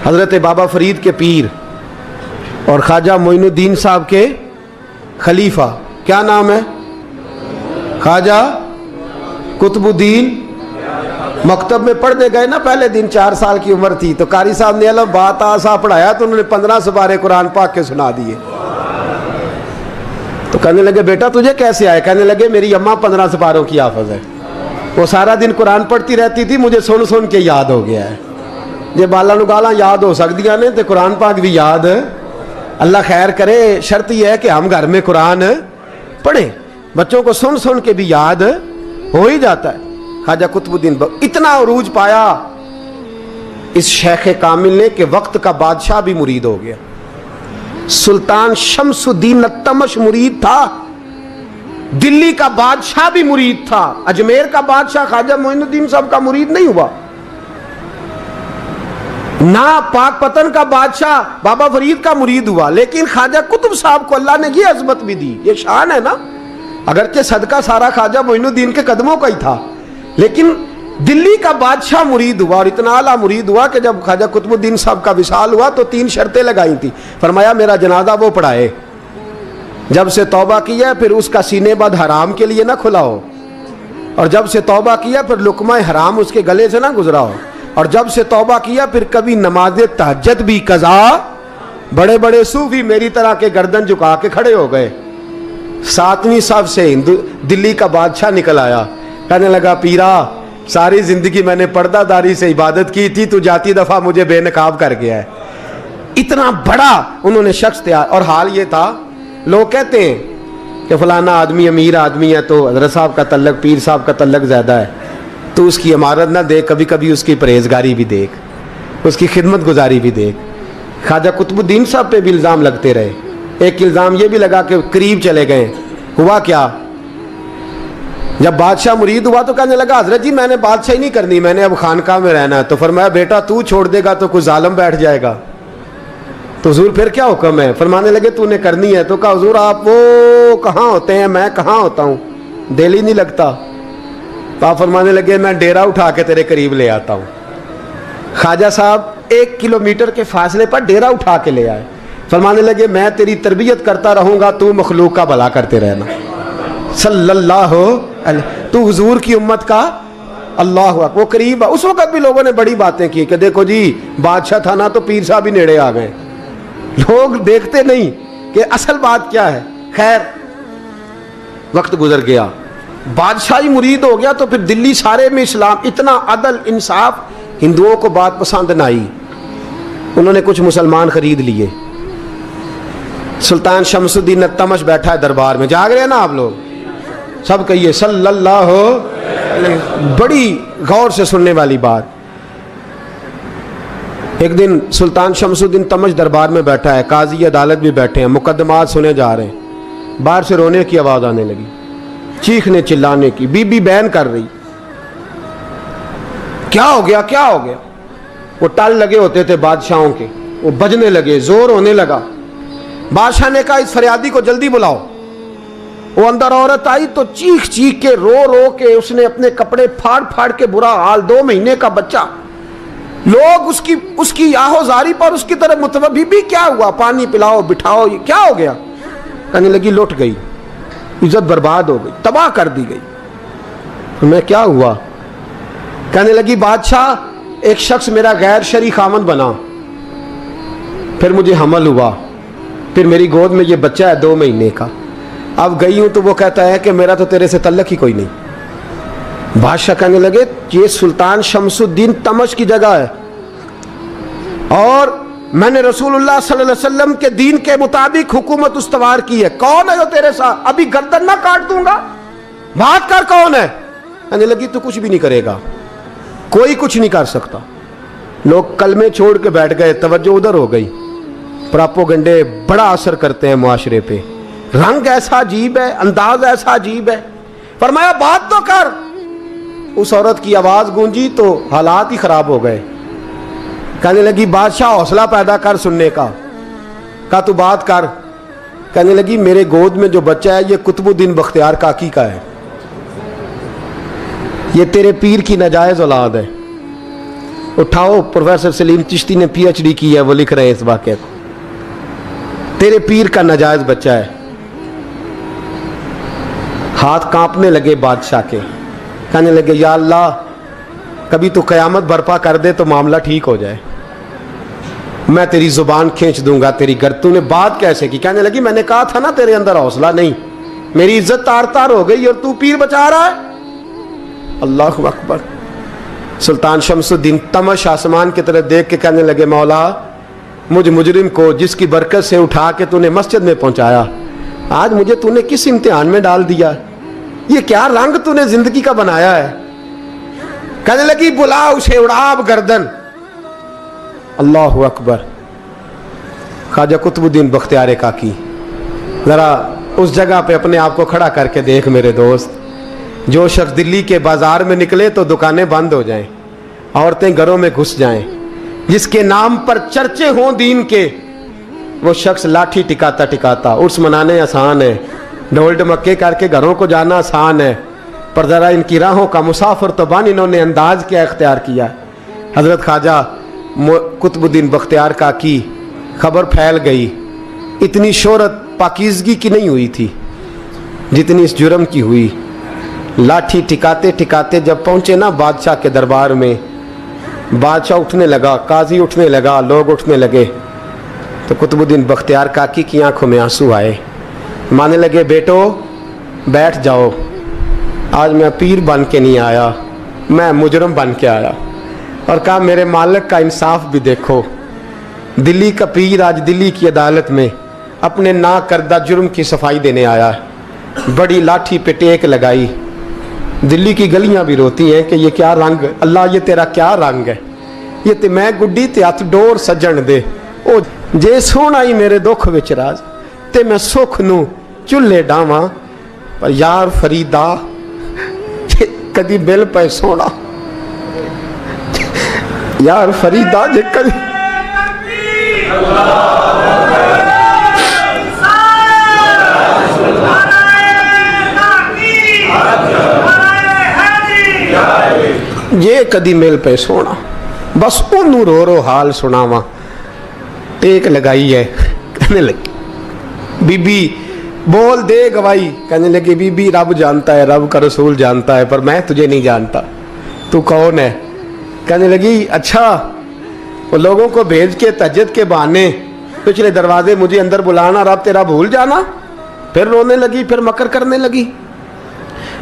حضرت بابا فرید کے پیر اور خواجہ معین الدین صاحب کے خلیفہ، کیا نام ہے؟ خواجہ قطب الدین۔ مکتب میں پڑھنے گئے نا پہلے دن، 4 سال کی عمر تھی، تو قاری صاحب نے الف بات آسا پڑھایا تو انہوں نے 15 سپارے قرآن پاک کے سنا دیے۔ تو کہنے لگے بیٹا تجھے کیسے آئے؟ کہنے لگے میری اماں 15 سپاروں کی حافظ ہے، وہ سارا دن قرآن پڑھتی رہتی تھی، مجھے سن سن کے یاد ہو گیا ہے۔ یہ بالا نو گالاں یاد ہو سکدیاں نے تے قرآن پاک بھی یاد، اللہ خیر کرے۔ شرط یہ ہے کہ ہم گھر میں قرآن پڑھیں، بچوں کو سن سن کے بھی یاد ہو ہی جاتا ہے۔ خواجہ قطب الدین اتنا عروج پایا اس شیخ کامل نے کہ وقت کا بادشاہ بھی مرید ہو گیا۔ سلطان شمس الدین التمش مرید تھا، دلی کا بادشاہ بھی مرید تھا، اجمیر کا بادشاہ خواجہ معین الدین صاحب کا مرید نہیں ہوا، نہ پاک پتن کا بادشاہ بابا فرید کا مرید ہوا، لیکن خواجہ قطب صاحب کو اللہ نے یہ عظمت بھی دی۔ یہ شان ہے نا، اگرچہ صدقہ سارا خواجہ معین الدین کے قدموں کا ہی تھا، لیکن دلی کا بادشاہ مرید ہوا، اور اتنا اعلیٰ مرید ہوا کہ جب خواجہ قطب الدین صاحب کا وصال ہوا تو 3 شرطیں لگائی تھی۔ فرمایا میرا جنازہ وہ پڑھائے، جب سے توبہ کیا پھر اس کا سینے بد حرام کے لیے نہ کھلا ہو، اور جب سے توبہ کیا پھر لقمہ حرام اس کے گلے سے نہ گزرا ہو، اور جب سے توبہ کیا پھر کبھی نماز تہجد بھی قضا۔ بڑے بڑے صوفی میری طرح کے گردن جھکا کے کھڑے ہو گئے۔ 7ویں صف سے دلی کا بادشاہ نکل آیا، کہنے لگا پیرا ساری زندگی میں نے پردہ داری سے عبادت کی تھی، تو جاتی دفعہ مجھے بے نقاب کر گیا ہے۔ اتنا بڑا انہوں نے شخص تیار، اور حال یہ تھا لوگ کہتے ہیں کہ فلانا آدمی امیر آدمی ہے تو حضرت صاحب کا تعلق، پیر صاحب کا تعلق زیادہ ہے، تو اس کی عمارت نہ دیکھ، کبھی کبھی اس کی پرہیزگاری بھی دیکھ، اس کی خدمت گزاری بھی دیکھ۔ خواجہ قطب الدین صاحب پہ بھی الزام لگتے رہے۔ ایک الزام یہ بھی لگا کہ قریب چلے گئے۔ ہوا کیا، جب بادشاہ مرید ہوا تو کہنے لگا حضرت جی میں نے بادشاہی نہیں کرنی، میں نے اب خانقاہ میں رہنا ہے۔ تو فرمایا بیٹا تو چھوڑ دے گا تو کوئی ظالم بیٹھ جائے گا، تو حضور پھر کیا حکم ہے؟ فرمانے لگے تو نے کرنی ہے۔ تو کہا حضور آپ وہ کہاں ہوتے ہیں، میں کہاں ہوتا ہوں، دل ہی نہیں لگتا۔ تو آپ فرمانے لگے میں ڈیرا اٹھا کے تیرے قریب لے آتا ہوں۔ خواجہ صاحب 1 کلومیٹر کے فاصلے پر ڈیرا اٹھا کے لے آئے، فرمانے لگے میں تیری تربیت کرتا رہوں گا، تو مخلوق کا بھلا کرتے رہنا۔ صلی اللہ علیہ، تو حضور کی امت کا اللہ اکبر، وہ قریب ہے۔ اس وقت بھی لوگوں نے بڑی باتیں کی کہ دیکھو جی بادشاہ تھا نا تو پیر صاحب بھی نیڑے آ گئے۔ لوگ دیکھتے نہیں کہ اصل بات کیا ہے۔ خیر وقت گزر گیا، بادشاہی مرید ہو گیا، تو پھر دلی سارے میں اسلام، اتنا عدل انصاف، ہندوؤں کو بات پسند نہ آئی، انہوں نے کچھ مسلمان خرید لیے۔ سلطان شمس الدین التمش بیٹھا ہے دربار میں، جاگ رہے ہیں نا آپ لوگ، سب کہیے صلی اللہ علیہ، بڑی غور سے سننے والی بات۔ ایک دن سلطان شمس الدین تمش دربار میں بیٹھا ہے، قاضی عدالت بھی بیٹھے ہیں، مقدمات سنے جا رہے ہیں، باہر سے رونے کی آواز آنے لگی، چیخنے چلانے کی، بی بی بیان کر رہی، کیا ہو گیا کیا ہو گیا؟ وہ ٹال لگے ہوتے تھے بادشاہوں کے، وہ بجنے لگے، زور ہونے لگا۔ بادشاہ نے کہا اس فریادی کو جلدی بلاؤ۔ وہ اندر عورت آئی تو چیخ چیخ کے رو رو کے اس نے اپنے کپڑے پھاڑ پھاڑ کے، برا حال، 2 مہینے کا بچہ، لوگ اس کی آہو زاری پر اس کی طرف متوجہ، بھی کیا ہوا، پانی پلاؤ بٹھاؤ، یہ کیا ہو گیا؟ کہنے لگی لٹ گئی، عزت برباد ہو گئی، تباہ کر دی گئی۔ میں کیا ہوا؟ کہنے لگی بادشاہ ایک شخص میرا غیر شرعی خامند بنا، پھر مجھے حمل ہوا، پھر میری گود میں یہ بچہ ہے 2 مہینے کا، اب گئی ہوں تو وہ کہتا ہے کہ میرا تو تیرے سے تعلق ہی کوئی نہیں۔ بادشاہ کہنے لگے یہ سلطان شمس الدین تمش کی جگہ ہے، اور میں نے رسول اللہ صلی اللہ علیہ وسلم کے دین کے مطابق حکومت استوار کی ہے، کون ہے جو تیرے ساتھ؟ ابھی گردن نہ کاٹ دوں گا، بات کر کون ہے؟ کہنے لگی تو کچھ بھی نہیں کرے گا، کوئی کچھ نہیں کر سکتا۔ لوگ کلمے چھوڑ کے بیٹھ گئے، توجہ ادھر ہو گئی۔ پراپوگنڈے بڑا اثر کرتے ہیں معاشرے پہ، رنگ ایسا عجیب ہے، انداز ایسا عجیب ہے۔ فرمایا بات تو کر۔ اس عورت کی آواز گونجی تو حالات ہی خراب ہو گئے۔ کہنے لگی بادشاہ حوصلہ پیدا کر سننے کا۔ کہا تو بات کر۔ کہنے لگی میرے گود میں جو بچہ ہے یہ قطب الدین بختیار کاکی کا ہے، یہ تیرے پیر کی ناجائز اولاد ہے۔ उठाओ, प्रोफेसर सलीम चिश्ती ने PhD की है, वो लिख रहे हैं इस वाक़े को। तेरे पीर का नाजायज बच्चा है। हाथ कांपने लगे बादशाह के, कहने लगे या अल्लाह कभी तो क़यामत बर्पा कर दे तो मामला ठीक हो जाए, मैं तेरी ज़ुबान खींच दूंगा तेरी तूने बात कैसे की? कहने लगी मैंने कहा था ना तेरे अंदर हौसला नहीं, मेरी इज्जत तार तार हो गई और तू पीर बचा रहा है। अल्लाहु अकबर। सुल्तान शमसुद्दीन तमश आसमान की तरफ देख के कहने लगे मौला मुझ मुजरिम को जिसकी बरकत से उठा के तूने मस्जिद में पहुंचाया, आज मुझे तूने किस इम्तिहान में डाल दिया? ये क्या रंग तूने जिंदगी का बनाया है? कहने लगी बुला उसे, उड़ाब गर्दन। अल्लाहु अकबर। ख्वाजा कुतुबुद्दीन बख्तियार काकी, जरा उस जगह पे अपने आप को खड़ा करके देख मेरे दोस्त। जो शख्स दिल्ली के बाजार में निकले तो दुकानें बंद हो जाएं, औरतें घरों में घुस जाएं, जिसके नाम पर चर्चे हों दीन के, वो शख्स लाठी टिकाता टिकाता। उर्स मनाने आसान है, ढोल ढमक्के करके घरों को जाना आसान है, पर ज़रा इनकी राहों का मुसाफिर तो बन इन्होंने अंदाज क्या इख्तियार किया। हज़रत ख्वाजा कुतुबुद्दीन बख्तियार काकी, खबर फैल गई। इतनी शोहरत पाकीज़गी की नहीं हुई थी जितनी इस जुर्म की हुई। लाठी टिकाते टिकाते जब पहुँचे ना बादशाह के दरबार में, बादशाह उठने लगा, काजी उठने लगा, लोग उठने लगे, तो कुतुबुद्दीन बख्तियार काकी की आंखों में आंसू आए। मानने लगे बेटो बैठ जाओ, आज मैं पीर बन के नहीं आया, मैं मुजरम बन के आया। और कहा मेरे मालिक का इंसाफ भी देखो, दिल्ली का पीर आज दिल्ली की अदालत में अपने ना करदा जुर्म की सफाई देने आया है। बड़ी लाठी पे टेक लगाई। दिल्ली की गलियां भी रोती हैं कि ये क्या रंग, अल्लाह ये तेरा क्या रंग है? ये ते मैं गुड्डी ते हथ डोर सजन दे, ओ जे सोना ही मेरे दुख विच राज, ते मैं सुख नू चुल्हे डावां, पर यार फरीदा कदी बिल पे सोना, यार फरीदा जे कदी ये कदी मिल पे सोना, बस ओनू रो रो हाल सुनावा। टेक लगाई है, कहने लगी बीबी बोल दे गवाही। कहने लगी बीबी रब जानता है, रब का रसूल जानता है, पर मैं तुझे नहीं जानता, तू कौन है? कहने लगी अच्छा वो लोगों को भेज के तहज्जुद के बहाने पिछले दरवाजे मुझे अंदर बुलाना, रब तेरा भूल जाना। फिर रोने लगी, फिर मकर करने लगी।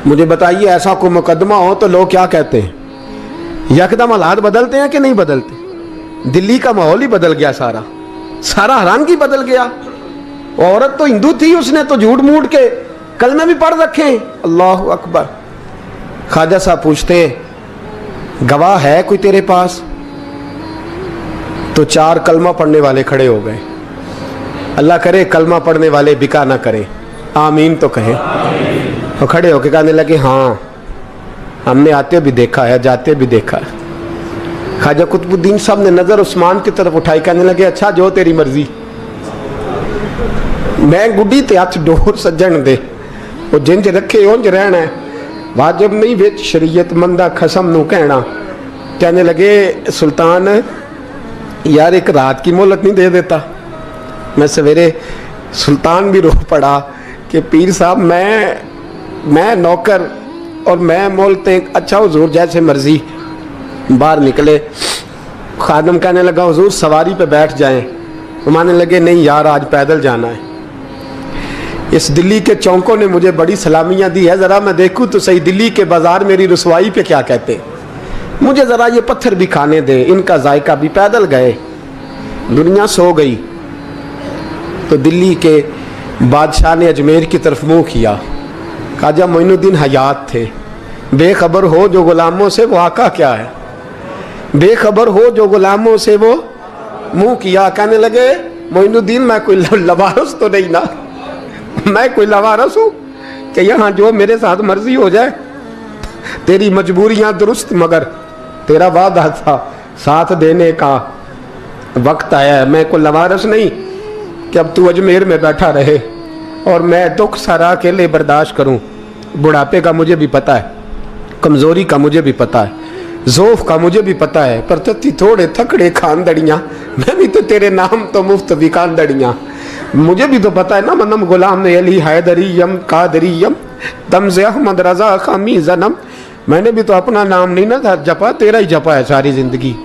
मुझे बताइए ऐसा कोई मुकदमा हो तो लोग क्या कहते हैं? यकदम हालात बदलते हैं कि नहीं बदलते? दिल्ली का माहौल ही बदल गया, सारा सारा रंग ही बदल गया। औरत तो हिंदू थी, उसने तो झूठ मूठ के कलमे भी पढ़ रखे। अल्लाह अकबर। ख्वाजा साहब पूछते गवाह है कोई तेरे पास? तो 4 कलमा पढ़ने वाले खड़े हो गए। अल्लाह करे कलमा पढ़ने वाले बिका ना करें, आमीन तो कहें। तो खड़े होके कहने लगे हाँ हमने आते भी देखा है, जाते भी देखा है। ख्वाजा कुतुबुद्दीन साहब ने नजर उस्मान की तरफ उठाई, कहने लगे अच्छा जो तेरी मर्जी, मैं गुड्डी ते हथ डोर सज्जन दे, वो जिंज रखे उंज रहना है, वाजिब नहीं विच शरीयत मंदा खसम नू कहना। कहने लगे सुल्तान यार एक रात की मोहलत नहीं दे देता? मैं सवेरे सुल्तान भी रो पड़ा कि पीर साहब मैं नौकर और मैं मोलते, अच्छा हुजूर जैसे मर्जी। बाहर निकले, खादम कहने लगा हुजूर सवारी पे बैठ जाएं। वो मानने लगे नहीं यार आज पैदल जाना है। इस दिल्ली के चौंकों ने मुझे बड़ी सलामियाँ दी है, ज़रा मैं देखूँ तो सही दिल्ली के बाज़ार मेरी रसवाई पे क्या कहते, मुझे ज़रा ये पत्थर भी खाने दे, इनका जायका भी। पैदल गए, दुनिया सो गई तो दिल्ली के बादशाह ने अजमेर की तरफ मुँह किया। ख्वाजा मोइनुद्दीन हयात थे। बेखबर हो जो गुलामों से वो आका क्या है, बेखबर हो जो गुलामों से वो मुँह किया। कहने लगे मोइनुद्दीन मैं कोई लवारस तो नहीं ना, मैं कोई लवारस हूँ कि यहाँ जो मेरे साथ मर्जी हो जाए? तेरी मजबूरियाँ दुरुस्त, मगर तेरा वादा था साथ देने का, वक्त आया है। मैं कोई लवारस नहीं कि अब तू अजमेर में बैठा रहे और मैं दुख सारा अकेले बर्दाश्त करूं। बुढ़ापे का मुझे भी पता है, कमज़ोरी का मुझे भी पता है, ज़ोफ़ का मुझे भी पता है, पर तत्ती थोड़े थकड़े खानदड़ियाँ, मैं भी तो तेरे नाम तो मुफ्त भी खानदड़ियाँ। मुझे भी तो पता है ना, मनम गुलाम ने अली हैदरियम कादरियम तमज़े अहमद रज़ा खामी ज़नम। मैंने भी तो अपना नाम नहीं ना था जपा, तेरा ही जपा है सारी ज़िंदगी।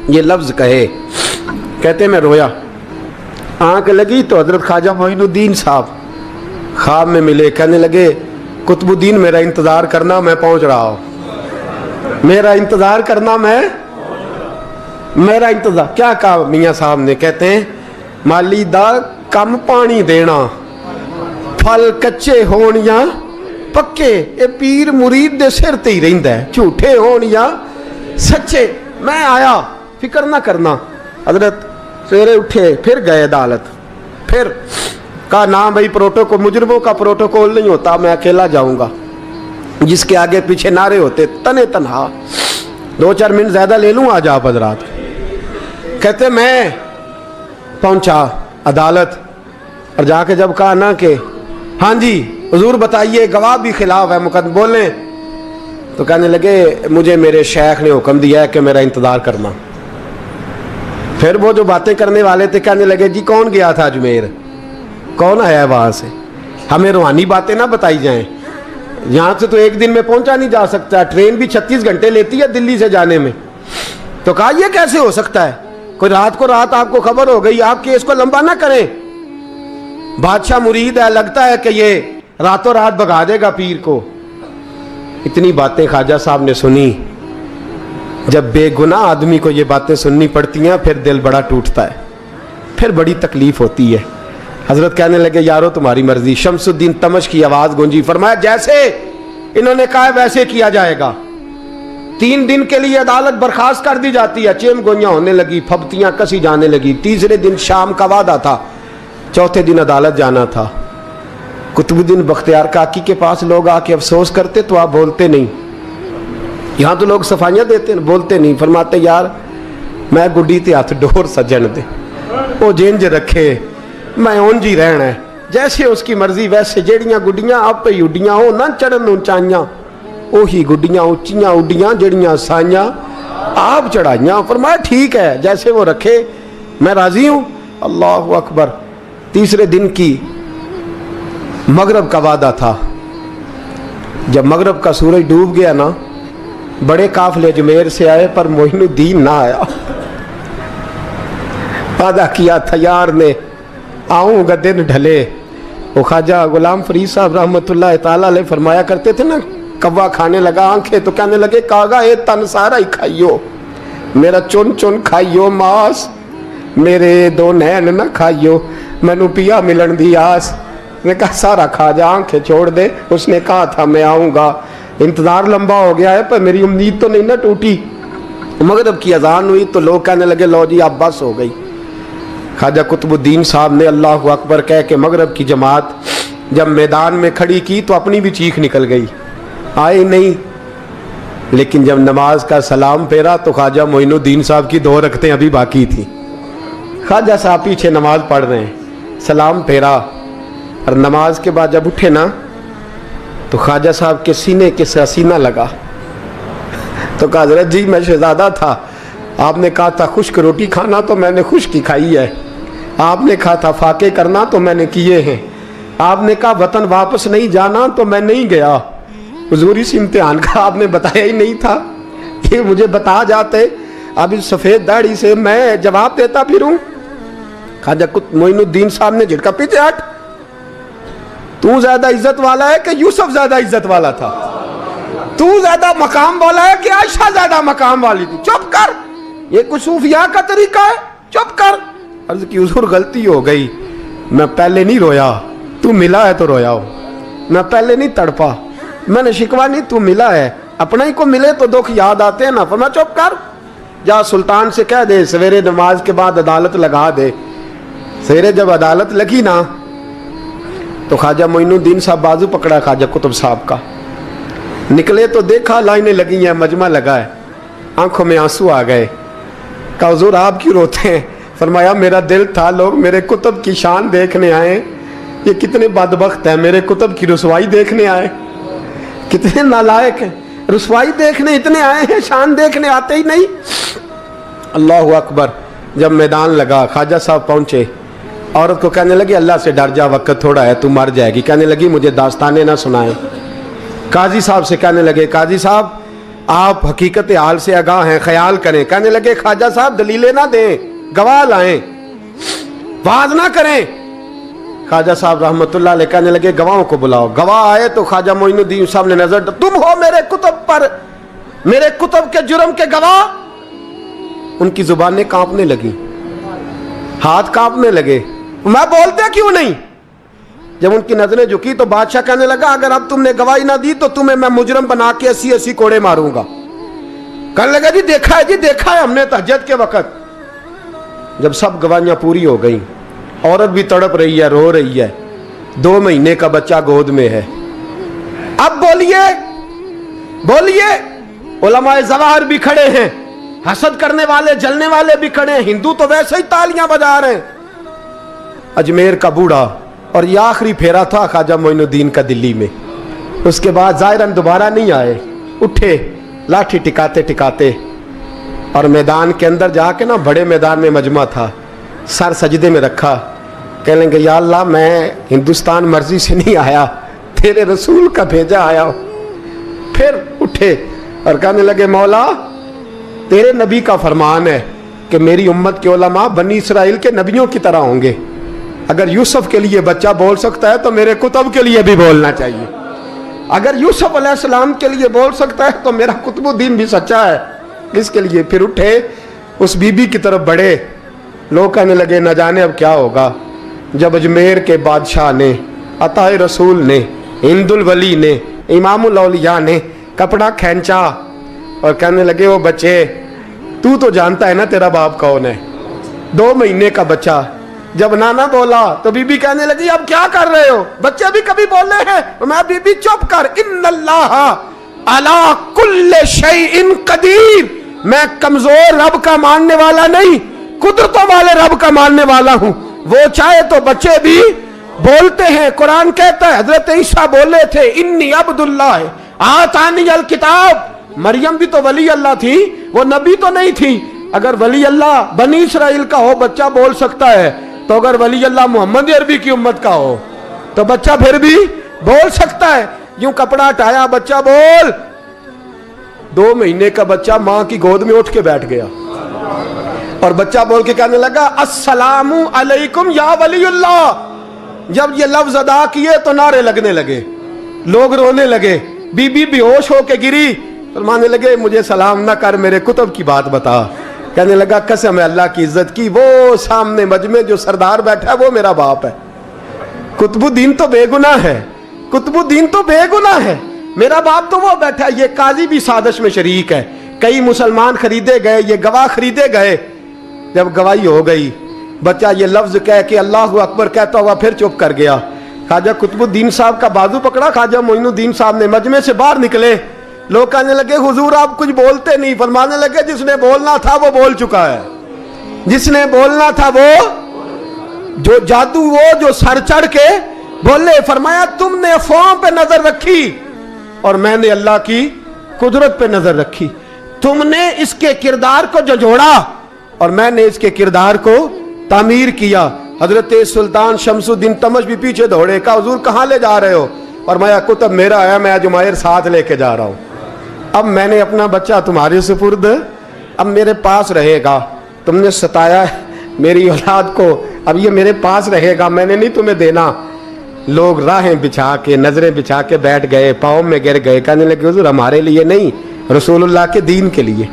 ये लफ्ज़ कहे, कहते मैं रोया, आँख लगी तो हज़रत ख्वाजा मोइनुद्दीन साहब ख्वाब में मिले। कहने लगे कुतुबुद्दीन मेरा इंतज़ार करना, मैं पहुँच रहा हूँ। मेरा इंतज़ार करना, मेरा इंतज़ार। क्या कहा मियाँ साहब ने? कहते हैं माली दा कम पानी देना, फल कच्चे होण या पक्के, ये पीर मुरीद दे सिर ते ही रहिंदा है, झूठे होण या सच्चे। मैं आया, फिक्र ना करना। हजरत सवेरे उठे, फिर गए अदालत, फिर कहा ना भाई प्रोटोकॉल, मुजरमों का प्रोटोकॉल नहीं होता, मैं अकेला जाऊंगा। जिसके आगे पीछे नारे होते तने तनहा। 2-4 मिनट ज़्यादा ले लूँ आज आप हजरात। कहते मैं पहुंचा अदालत और जाके जब कहा ना कि हाँ जी हुजूर बताइए, गवाह भी खिलाफ है, मुकदमा बोलें, तो कहने लगे मुझे मेरे शेख ने हुक्म दिया है कि मेरा इंतज़ार करना। फिर वो जो बातें करने वाले थे कहने लगे जी कौन गया था अजमेर, कौन आया है वहाँ से, हमें रूहानी बातें ना बताई जाएं। यहाँ से तो एक दिन में पहुंचा नहीं जा सकता, ट्रेन भी 36 घंटे लेती है दिल्ली से जाने में। तो कहा यह कैसे हो सकता है, कोई रात को रात आपको खबर हो गई, आप केस को लंबा ना करें, बादशाह मुरीद है, लगता है कि ये रातों रात भगा देगा पीर को। इतनी बातें ख्वाजा साहब ने सुनी। जब बेगुनाह आदमी को ये बातें सुननी पड़ती हैं फिर दिल बड़ा टूटता है, फिर बड़ी तकलीफ होती है। हजरत कहने लगे यारो तुम्हारी मर्जी। शमसुद्दीन तमश की आवाज गूंजी, फरमाया जैसे इन्होंने कहा वैसे किया जाएगा। 3 दिन के लिए अदालत बर्खास्त कर दी जाती है। चेम गोइयां होने लगी, फबतियां कसी जाने लगी। तीसरे दिन शाम का वादा था, चौथे दिन अदालत जाना था। कुतुबुद्दीन बख्तियार काकी के पास लोग आके अफसोस करते तो आप बोलते नहीं। यहाँ तो लोग सफाइयाँ देते बोलते नहीं। फरमाते यार मैं गुड्डी ते हथ डोर सजन दे, वो जिंज रखे मैं उंज ही रहना है, जैसे उसकी मर्जी वैसे। जेड़ियां गुड्डियां आप ही उड्डियां हो ना चढ़न उचाइयां, ओही गुड्डियां उच्चियां उड्डियां जेड़ियां साइयां आप चढ़ाइयां। फरमाया ठीक है, जैसे वो रखे मैं राजी हूं। अल्लाह अकबर। तीसरे दिन की मगरब का वादा था। जब मगरब का सूरज डूब गया ना, बड़े काफले अजमेर से आए पर मोइनुद्दीन ना आया। वादा किया था यार ने, आऊँगा दिन ढले। वो ख्वाजा गुलाम फरीद साहब रहमतुल्लाह ताला अलैह फरमाया करते थे ना, कव्वा खाने लगा आंखें तो कहने लगे कागा ये तन सारा ही खाइयो, मेरा चुन चुन खाइयो मास, मेरे 2 नैन ना खाइयो, मैनू पिया मिलन दी आस। ने कहा सारा खा जा, आंखें छोड़ दे। उसने कहा था मैं आऊँगा, इंतज़ार लंबा हो गया है पर मेरी उम्मीद तो नहीं ना टूटी। मगरब की अजान हुई तो लोग कहने लगे लो जी अब बस हो गई। ख्वाजा कुतुबुद्दीन साहब ने अल्लाह अकबर कह के मगरब की जमात जब मैदान में खड़ी की तो अपनी भी चीख निकल गई, आए नहीं। लेकिन जब नमाज का सलाम फेरा तो ख्वाजा मोइनुद्दीन साहब की 2 रकतें अभी बाकी थी। ख्वाजा साहब पीछे नमाज पढ़ रहे हैं, सलाम फेरा और नमाज के बाद जब उठे ना तो ख्वाजा साहब के सीने के सीना लगा। तो कहा हज़रत जी मैं शहजादा था, आपने कहा था खुश्क रोटी खाना तो मैंने खुश्क ही खाई है, आपने कहा था फाके करना तो मैंने किए हैं, आपने कहा वतन वापस नहीं जाना तो मैं नहीं गया। हुजूर इस इम्तिहान का आपने बताया ही नहीं था, ये मुझे बता जाते अब इस सफ़ेद दाढ़ी से मैं जवाब देता फिरूं। ख्वाजा मोइनुद्दीन साहब ने झटका, पीछे हट, तू ज्यादा इज्जत वाला है कि यूसुफ ज्यादा इज्जत वाला था, तू ज्यादा मकाम वाला है कि आयशा ज्यादा मकाम वाली थी, चुप कर, ये कुछ सूफिया का तरीका है, चुप कर। अर्ज की हुजूर गलती हो गई, मैं पहले नहीं रोया, तू मिला है तो रोया हो, मैं पहले नहीं तड़पा, मैंने शिकवा नहीं, तू मिला है, अपना ही को मिले तो दुख याद आते हैं ना। फरमाया चुप कर, जा सुल्तान से कह दे सवेरे नमाज के बाद अदालत लगा दे। सवेरे जब अदालत लगी ना तो ख्वाजा मोइनुद्दीन साहब बाजू पकड़ा ख्वाजा कुतुब साहब का, निकले तो देखा लाइनें लगी हैं, मजमा लगा है, आंखों में आंसू आ गए। कहा हुजूर आप क्यों रोते हैं? फरमाया मेरा दिल था लोग मेरे कुतुब की शान देखने आए, ये कितने बदबख्त हैं, मेरे कुतुब की रुसवाई देखने आए, कितने नालायक हैं। रुसवाई देखने इतने आए हैं, शान देखने आते ही नहीं। अल्लाह अकबर। जब मैदान लगा, ख्वाजा साहब पहुंचे, औरत को कहने लगी अल्लाह से डर जा, वक्त थोड़ा है, तू मर जाएगी। कहने लगी मुझे दास्तानें ना सुनाएं। काजी साहब से कहने लगे काजी साहब आप हकीकत हाल से आगाह हैं, ख्याल करें। कहने लगे ख्वाजा साहब दलीलें ना दें, गवाह लाएं, वाज ना करें। ख्वाजा साहब रहमतुल्लाह अलैह कहने लगे गवाहों को बुलाओ। गवाह आए तो ख्वाजा मोइनुद्दीन साहब ने नजर, तुम हो मेरे कुतुब पर, मेरे कुतुब के जुर्म के गवाह। उनकी जुबानें कांपने लगी, हाथ कांपने लगे, मैं बोलते क्यों नहीं। जब उनकी नजरें झुकी तो बादशाह कहने लगा अगर अब तुमने गवाही ना दी तो तुम्हें मैं मुजरम बना के 80-80 कोड़े मारूंगा। कहने लगा जी देखा है, जी देखा है हमने तहज्जुद के वक्त। जब सब गवाहियां पूरी हो गई, औरत भी तड़प रही है, रो रही है, 2 महीने का बच्चा गोद में है। अब बोलिए बोलिए, उलमाए ज़वाहिर भी खड़े हैं, हसद करने वाले जलने वाले भी खड़े हैं, हिंदू तो वैसे ही तालियां बजा रहे हैं। अजमेर का बूढ़ा, और ये आखिरी फेरा था ख्वाजा मोइनुद्दीन का दिल्ली में। उसके बाद ज़ाहिरन दोबारा नहीं आए, उठे लाठी टिकाते टिकाते और मैदान के अंदर जाके ना, बड़े मैदान में मजमा था, सर सजदे में रखा। कह लेंगे या अल्लाह मैं हिंदुस्तान मर्जी से नहीं आया, तेरे रसूल का भेजा आया। फिर उठे और कहने लगे मौला तेरे नबी का फरमान है कि मेरी उम्मत के उलमा बनी इसराइल के नबियों की तरह होंगे। अगर यूसुफ के लिए बच्चा बोल सकता है तो मेरे कुतुब के लिए भी बोलना चाहिए। अगर यूसुफ अलैहिस्सलाम के लिए बोल सकता है तो मेरा कुतुबुद्दीन भी सच्चा है। इसके लिए फिर उठे, उस बीबी की तरफ बढ़े। लोग कहने लगे न जाने अब क्या होगा। जब अजमेर के बादशाह ने, अताए रसूल ने, हिंदुल वली ने, इमामुल औलिया ने कपड़ा खींचा और कहने लगे वो बच्चे तू तो जानता है ना तेरा बाप कौन है। 2 महीने का बच्चा। जब नाना बोला तो बीबी कहने लगी अब क्या कर रहे हो, बच्चे भी कभी बोले हैं। मैं बीबी चुप कर, इन्नल्लाह अला कुल्ले शैइन कदीर, मैं कमजोर रब का मानने वाला नहीं, कुदरतों वाले रब का मानने वाला हूं। वो चाहे तो बच्चे भी बोलते हैं। कुरान कहता है हजरत ईसा बोले थे इन्नी अब्दुल्लाह आतानी अल किताब। मरियम भी तो वली अल्लाह थी, वो नबी तो नहीं थी। अगर वली अल्लाह बनी इसराइल का हो बच्चा बोल सकता है, तो अगर वली अल्लाह मोहम्मद अरबी की उम्मत का हो तो बच्चा फिर भी बोल सकता है। यूं कपड़ा हटाया, बच्चा बोल। 2 महीने का बच्चा मां की गोद में उठ के बैठ गया और बच्चा बोल के कहने लगा अस्सलामु अलैकुम या वलीउल्लाह। जब ये लफ्ज अदा किए तो नारे लगने लगे, लोग रोने लगे। बीबी बेहोश होके गिरी, फरमाने लगे मुझे सलाम ना कर, मेरे कुतुब की बात बता। कहने लगा कसम है अल्लाह की इज्जत की, वो सामने मजमे जो सरदार बैठा है वो मेरा बाप है। कुतुबुद्दीन तो बेगुनाह है, कुतुबुद्दीन तो बेगुनाह है, मेरा बाप तो वो बैठा है। ये काजी भी साजिश में शरीक है। कई मुसलमान खरीदे गए, ये गवाह खरीदे गए। जब गवाही हो गई, बच्चा ये लफ्ज कह के अल्लाहु अकबर कहता हुआ फिर चुप कर गया। ख्वाजा कुतुबुद्दीन साहब का बाजू पकड़ा ख्वाजा मोइनुद्दीन साहब ने, मजमे से बाहर निकले। लोग कहने लगे हुजूर आप कुछ बोलते नहीं। फरमाने लगे जिसने बोलना था वो बोल चुका है, जिसने बोलना था वो, जो जादू वो जो सर चढ़ के बोले। फरमाया तुमने अफवाहों पे नजर रखी और मैंने अल्लाह की कुदरत पे नजर रखी। तुमने इसके किरदार को जोड़ा और मैंने इसके किरदार को तामीर किया। हजरत सुल्तान शमसुद्दीन तमश भी पीछे दौड़े, कहा हुजूर कहाँ ले जा रहे हो। और मैं कुतुब मेरा आया, मैं अजमायर साथ लेके जा रहा हूँ। अब मैंने अपना बच्चा तुम्हारे सुपुर्द, अब मेरे पास रहेगा। तुमने सताया मेरी औलाद को, अब ये मेरे पास रहेगा, मैंने नहीं तुम्हें देना। लोग राहें बिछा के, नजरें बिछा के बैठ गए, पाँव में गिर गए। कहने लगे हुजूर हमारे लिए नहीं, रसूलुल्लाह के दीन के लिए,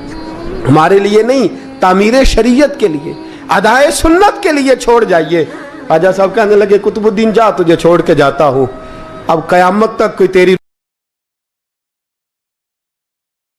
हमारे लिए नहीं, तामीर शरीयत के लिए, अदाए सुन्नत के लिए छोड़ जाइए। ख्वाजा साहब कहने लगे कुतुबुद्दीन जा, तुझे छोड़ के जाता हूँ, अब कयामत तक कोई तेरी